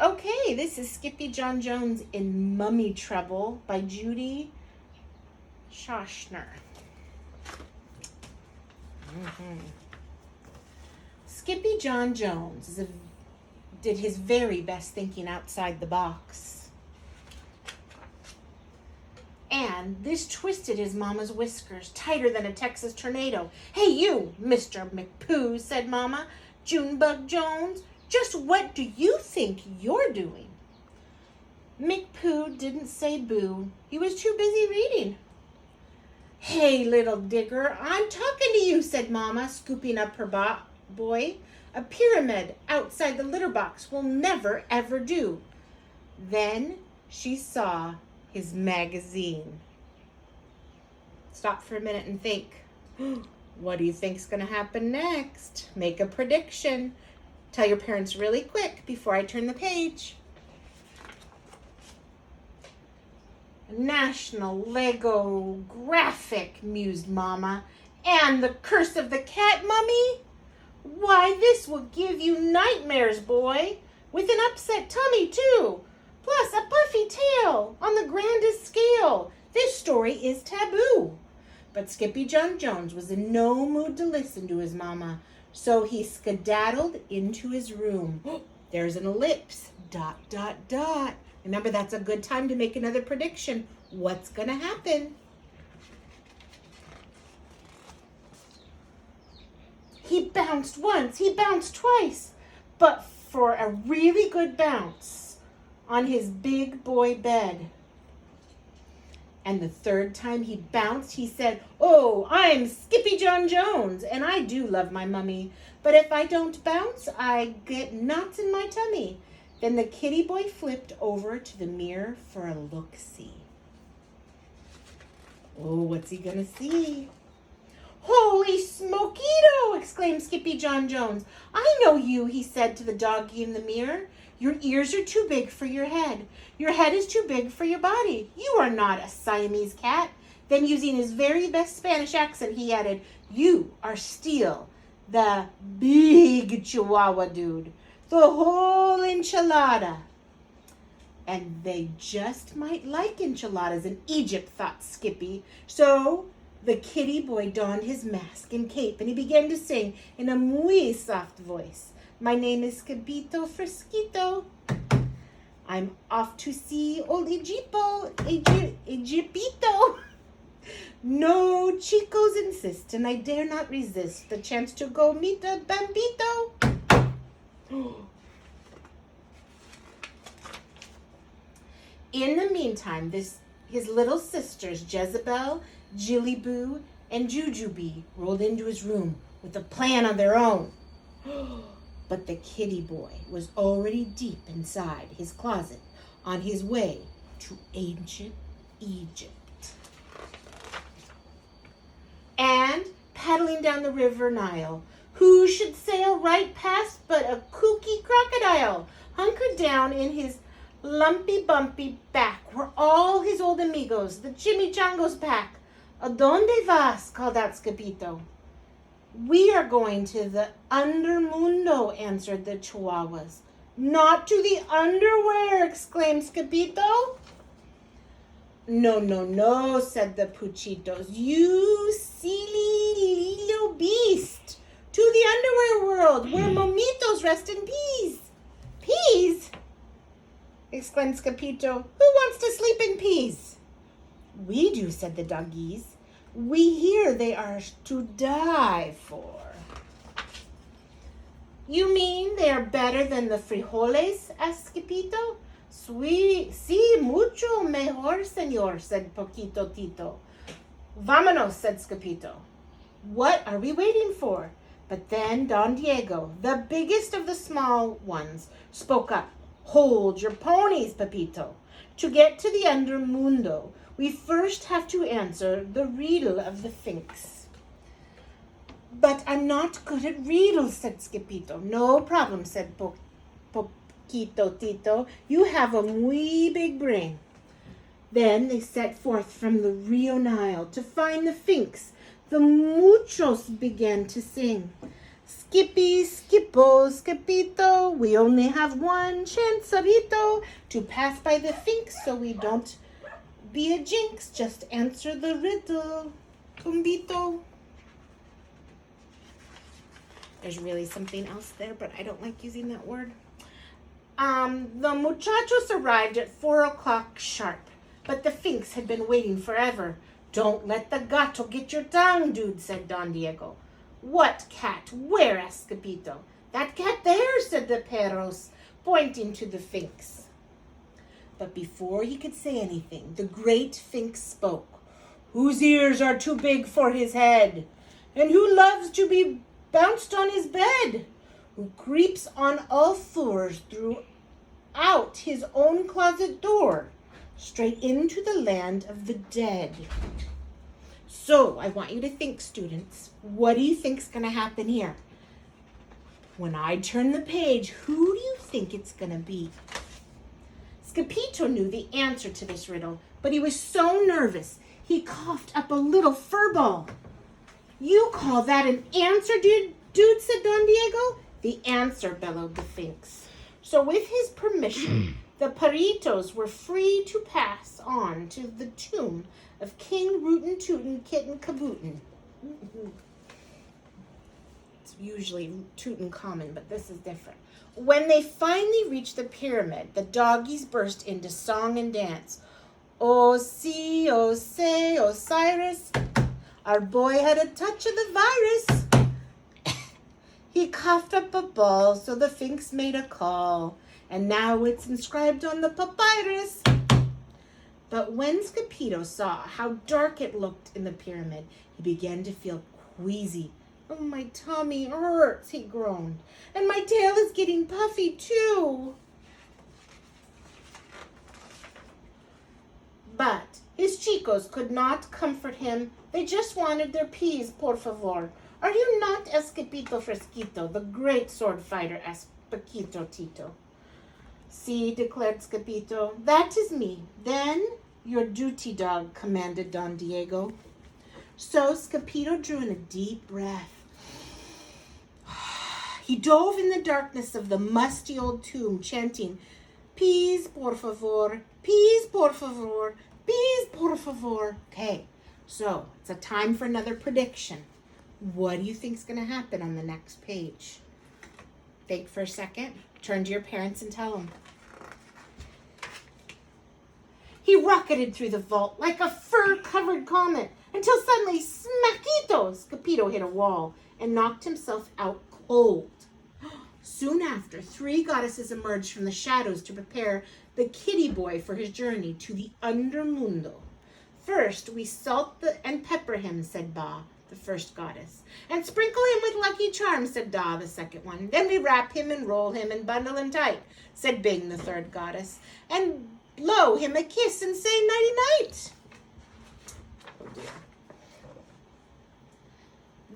Okay, this is Skippyjon Jones in Mummy Trouble by Judy Schachner. Skippyjon Jones did his very best thinking outside the box. And this twisted his mama's whiskers tighter than a Texas tornado. "Hey you, Mr. McPoo," said Mama, "Junebug Jones, just what do you think you're doing?" McPoo didn't say boo. He was too busy reading. "Hey, little digger, I'm talking to you," said Mama, scooping up her boy. "A pyramid outside the litter box will never, ever do." Then she saw his magazine. Stop for a minute and think. What do you think's going to happen next? Make a prediction. Tell your parents really quick before I turn the page. "National Lego Graphic," mused Mama. "And the curse of the cat, Mummy? Why, this will give you nightmares, boy. With an upset tummy, too. Plus a puffy tail on the grandest scale. This story is taboo." But Skippyjon Jones was in no mood to listen to his mama, so he skedaddled into his room. There's an ellipse, ... Remember, that's a good time to make another prediction. What's going to happen? He bounced once, he bounced twice, but for a really good bounce on his big boy bed. And the third time he bounced, he said, "Oh, I'm Skippyjon Jones, and I do love my mummy. But if I don't bounce, I get knots in my tummy." Then the kitty boy flipped over to the mirror for a look-see. Oh, what's he gonna see? "Holy smokito!" exclaimed Skippyjon Jones. "I know you," he said to the doggy in the mirror. "Your ears are too big for your head. Your head is too big for your body. You are not a Siamese cat." Then, using his very best Spanish accent, he added, "You are still the big Chihuahua dude. The whole enchilada." And they just might like enchiladas in Egypt, thought Skippy. So the kitty boy donned his mask and cape, and he began to sing in a muy soft voice. "My name is Skippito Fresquito. I'm off to see old Egypito. No chicos insist, and I dare not resist the chance to go meet a bambito." In the meantime, his little sisters, Jezebel, Jillyboo, and Jujubee, rolled into his room with a plan of their own. But the kitty boy was already deep inside his closet on his way to ancient Egypt. And paddling down the river Nile, who should sail right past but a kooky crocodile, hunkered down in his lumpy bumpy back were all his old amigos, the Chimichango's pack. "Adonde vas?" called out Skippito. "We are going to the undermundo," answered the Chihuahuas. "Not to the underwear!" exclaimed Skippito. No, no," said the Puchitos. "You silly little beast! To the underwear world, where momitos rest in peace." "Peas?" exclaimed Skippito. "Who wants to sleep in peas?" "We do," said the doggies. "We hear they are to die for." "You mean they are better than the frijoles?" asked Skippito. Sí, mucho mejor, señor," said Poquito Tito. "Vámonos," said Skippito. What are we waiting for? But then Don Diego, the biggest of the small ones, spoke up. "Hold your ponies, Pepito. To get to the undermundo, we first have to answer the riddle of the Sphinx." "But I'm not good at riddles," said Skippito. "No problem," said Poquito Tito. "You have a muy big brain." Then they set forth from the Rio Nile to find the Sphinx. The muchos began to sing. Skippy, Skippo, Skippito, we only have one chance, Sarito, to pass by the Finks so we don't be a jinx. Just answer the riddle, Tumbito. There's really something else there, but I don't like using that word. The muchachos arrived at 4 o'clock sharp, but the Finks had been waiting forever. Don't let the gato get your tongue, dude, said Don Diego. What cat? Where? asked Skippito. That cat there, said the perros, pointing to the Finks. But before he could say anything, the great Fink spoke. Whose ears are too big for his head? And who loves to be bounced on his bed? Who creeps on all fours throughout his own closet door, straight into the land of the dead? So I want you to think, students, what do you think's going to happen here? When I turn the page, who do you think it's going to be? Skippito knew the answer to this riddle, but he was so nervous, he coughed up a little fur ball. You call that an answer, dude, said Don Diego. The answer, bellowed the Finks. So with his permission, the Paritos were free to pass on to the tomb of King Rootin' Tootin' Kitten Kabootin. It's usually Tutankhamun, but this is different. When they finally reached the pyramid, the doggies burst into song and dance. Oh, see, oh, say, Osiris, our boy had a touch of the virus. He coughed up a ball, so the Finks made a call, and now it's inscribed on the papyrus. But when Skippito saw how dark it looked in the pyramid, he began to feel queasy. Oh, my tummy hurts, he groaned, and my tail is getting puffy too. But his chicos could not comfort him. They just wanted their peas, por favor. Are you not Skippito Fresquito, the great sword fighter? asked Paquito Tito. See, declared Skippito, that is me. Then your duty, dog, commanded Don Diego. So Skippito drew in a deep breath. He dove in the darkness of the musty old tomb, chanting, peas, por favor, peas, por favor, peas, por favor. Okay, so it's a time for another prediction. What do you think is going to happen on the next page? Think for a second. Turn to your parents and tell them. He rocketed through the vault like a fur-covered comet until suddenly, smackito, Skippito hit a wall and knocked himself out cold. Soon after, 3 goddesses emerged from the shadows to prepare the kitty boy for his journey to the undermundo. First, we salt and pepper him, said Ba, the first goddess, and sprinkle him with lucky charms, said Da, the second one. Then we wrap him and roll him and bundle him tight, said Bing, the third goddess, and blow him a kiss and say nighty-night. Oh dear.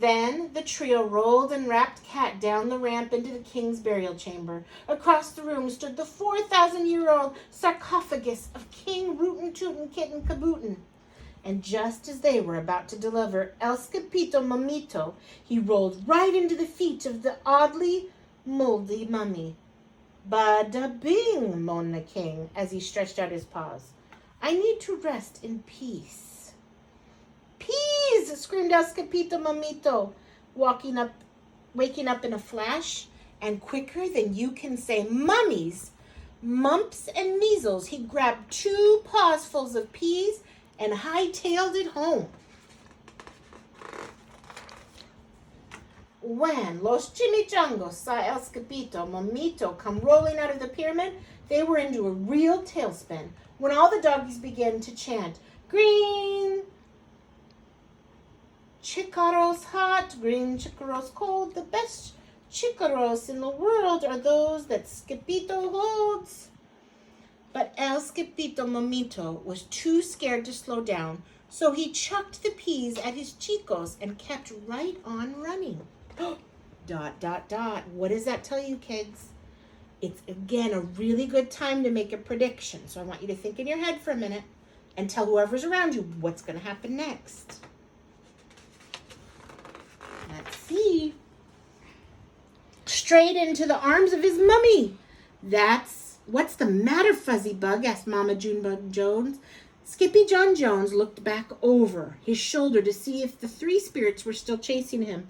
Then the trio rolled and wrapped Cat down the ramp into the king's burial chamber. Across the room stood the 4,000-year-old sarcophagus of King Rootin' Tootin' Kitten Kabootin. And just as they were about to deliver El Skippito Mamito, he rolled right into the feet of the oddly moldy mummy. Bada bing, moaned the king as he stretched out his paws. I need to rest in peace. Peas! Screamed El Skippito Mamito, waking up in a flash, and quicker than you can say mummies, mumps, and measles, he grabbed 2 pawsfuls of peas and hightailed it home. When Los Chimichangos saw El Skippito Mamito come rolling out of the pyramid, they were into a real tailspin. When all the doggies began to chant, green chicaros hot, green chicaros cold, the best chicaros in the world are those that Skippito holds. But El Skippito Mamito was too scared to slow down, so he chucked the peas at his chicos and kept right on running. ... What does that tell you, kids? It's, again, a really good time to make a prediction. So I want you to think in your head for a minute and tell whoever's around you what's going to happen next. Let's see. straight into the arms of his mummy. What's the matter, Fuzzy Bug? Asked Mama Junebug Jones. Skippyjon Jones looked back over his shoulder to see if the three spirits were still chasing him.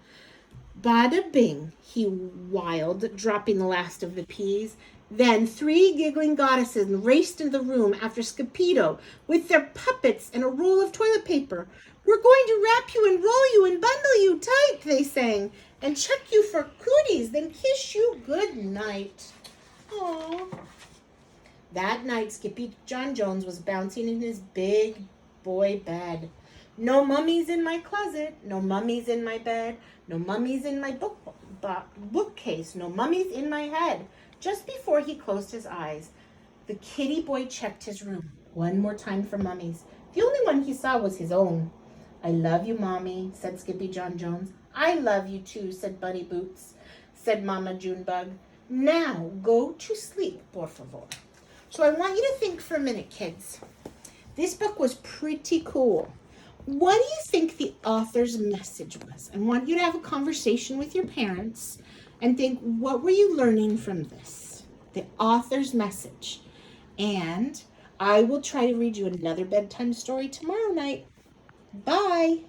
Bada bing, he wailed, dropping the last of the peas. Then 3 giggling goddesses raced into the room after Skippyjo with their puppets and a roll of toilet paper. We're going to wrap you and roll you and bundle you tight, they sang, and chuck you for cooties, then kiss you good night. Aww. That night, Skippyjon Jones was bouncing in his big boy bed. No mummies in my closet, no mummies in my bed, no mummies in my bookcase, no mummies in my head. Just before he closed his eyes, the kitty boy checked his room one more time for mummies. The only one he saw was his own. I love you, Mommy, said Skippyjon Jones. I love you too, said Buddy Boots, said Mama Junebug. Now go to sleep, por favor. So I want you to think for a minute, kids. This book was pretty cool. What do you think the author's message was? I want you to have a conversation with your parents and think, what were you learning from this? The author's message. And I will try to read you another bedtime story tomorrow night. Bye.